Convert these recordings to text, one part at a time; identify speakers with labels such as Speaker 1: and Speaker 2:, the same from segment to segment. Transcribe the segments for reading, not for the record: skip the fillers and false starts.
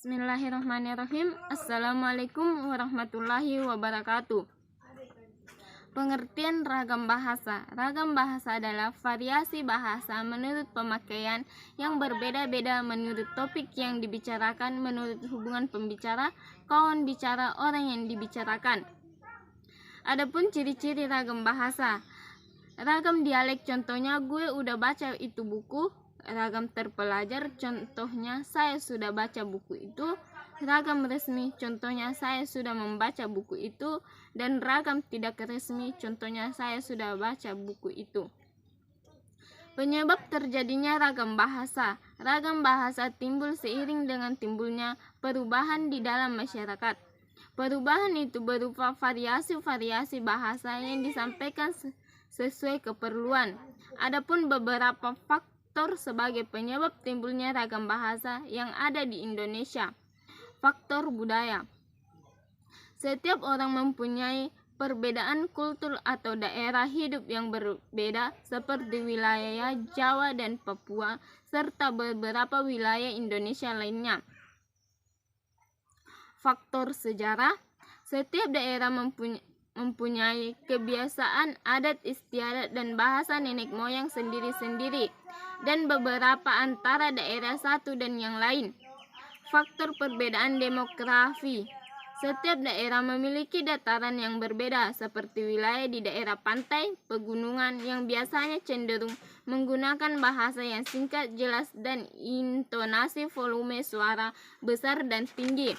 Speaker 1: Bismillahirrahmanirrahim. Assalamualaikum warahmatullahi wabarakatuh. Pengertian ragam bahasa. Ragam bahasa adalah variasi bahasa menurut pemakaian yang berbeda-beda menurut topik yang dibicarakan, menurut hubungan pembicara, kawan bicara, orang yang dibicarakan. Adapun ciri-ciri ragam bahasa. Ragam dialek, contohnya gue udah baca itu buku. Ragam terpelajar, contohnya saya sudah baca buku itu. Ragam resmi, contohnya saya sudah membaca buku itu. Dan ragam tidak resmi, contohnya saya sudah baca buku itu. Penyebab terjadinya ragam bahasa. Ragam bahasa timbul seiring dengan timbulnya perubahan di dalam masyarakat. Perubahan itu berupa variasi-variasi bahasa yang disampaikan sesuai keperluan. Adapun beberapa faktor sebagai penyebab timbulnya ragam bahasa yang ada di Indonesia. Faktor budaya. Setiap orang mempunyai perbedaan kultur atau daerah hidup yang berbeda seperti wilayah Jawa dan Papua serta beberapa wilayah Indonesia lainnya. Faktor sejarah. Setiap daerah mempunyai kebiasaan, adat istiadat dan bahasa nenek moyang sendiri-sendiri dan beberapa antara daerah satu dan yang lain. Faktor perbedaan demografi. Setiap daerah memiliki dataran yang berbeda seperti wilayah di daerah pantai, pegunungan yang biasanya cenderung menggunakan bahasa yang singkat, jelas dan intonasi volume suara besar dan tinggi.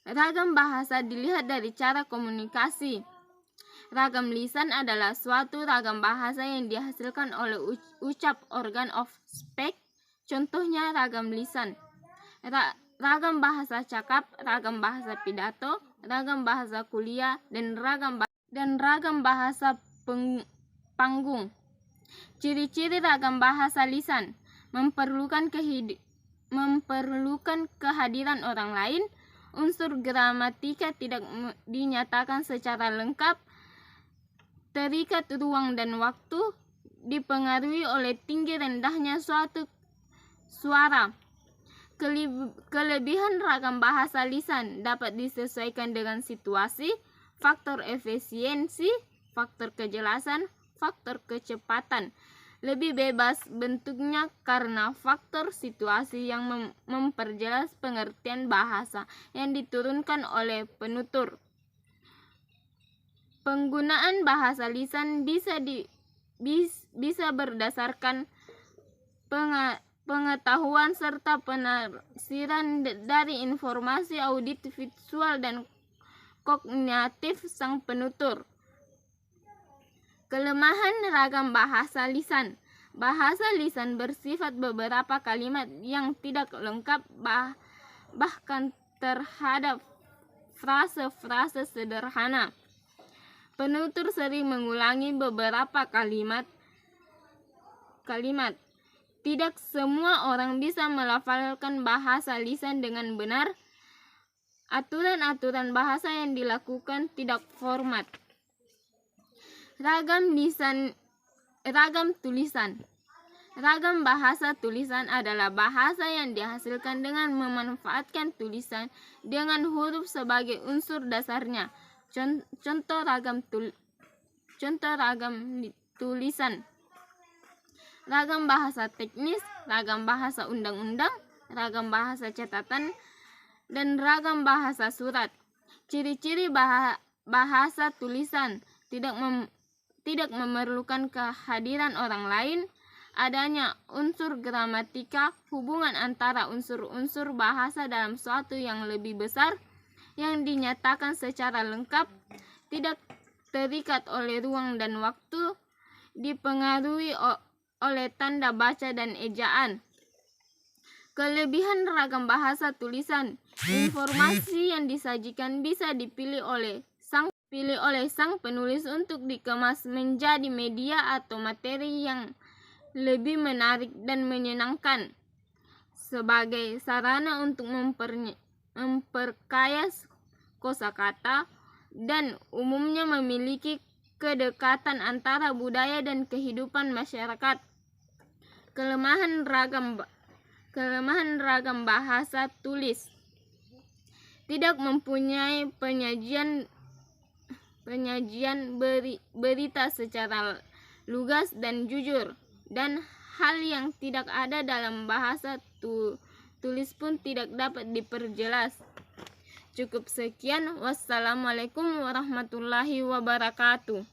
Speaker 1: Ragam bahasa dilihat dari cara komunikasi. Ragam lisan adalah suatu ragam bahasa yang dihasilkan oleh ucap organ of speech, contohnya ragam lisan. Ragam bahasa cakap, ragam bahasa pidato, ragam bahasa kuliah, dan ragam bahasa panggung. Ciri-ciri ragam bahasa lisan. Memerlukan kehadiran orang lain. Unsur gramatika tidak dinyatakan secara lengkap. Terikat ruang dan waktu. Dipengaruhi oleh tinggi rendahnya suatu suara. Kelebihan ragam bahasa lisan dapat disesuaikan dengan situasi, faktor efisiensi, faktor kejelasan, faktor kecepatan. Lebih bebas bentuknya karena faktor situasi yang memperjelas pengertian bahasa yang diturunkan oleh penutur. Penggunaan bahasa lisan bisa berdasarkan pengetahuan serta penafsiran dari informasi audit, visual, dan kognitif sang penutur. Kelemahan ragam bahasa lisan. Bahasa lisan bersifat beberapa kalimat yang tidak lengkap, bahkan terhadap frase-frase sederhana. Penutur sering mengulangi beberapa kalimat. Tidak semua orang bisa melafalkan bahasa lisan dengan benar. Aturan-aturan bahasa yang dilakukan tidak format. Ragam tulisan. Ragam bahasa tulisan adalah bahasa yang dihasilkan dengan memanfaatkan tulisan dengan huruf sebagai unsur dasarnya. Contoh ragam tulisan. Ragam bahasa teknis, ragam bahasa undang-undang, ragam bahasa catatan, dan ragam bahasa surat. Ciri-ciri bahasa tulisan. Tidak memerlukan kehadiran orang lain, adanya unsur gramatika, hubungan antara unsur-unsur bahasa dalam suatu yang lebih besar, yang dinyatakan secara lengkap, tidak terikat oleh ruang dan waktu, dipengaruhi oleh tanda baca dan ejaan. Kelebihan ragam bahasa tulisan. Informasi yang disajikan bisa dipilih oleh sang penulis untuk dikemas menjadi media atau materi yang lebih menarik dan menyenangkan sebagai sarana untuk memperkaya kosakata dan umumnya memiliki kedekatan antara budaya dan kehidupan masyarakat. Kelemahan Kelemahan ragam bahasa tulis: tidak mempunyai penyajian berita secara lugas dan jujur, dan hal yang tidak ada dalam bahasa tulis pun tidak dapat diperjelas. Cukup sekian. Wassalamualaikum warahmatullahi wabarakatuh.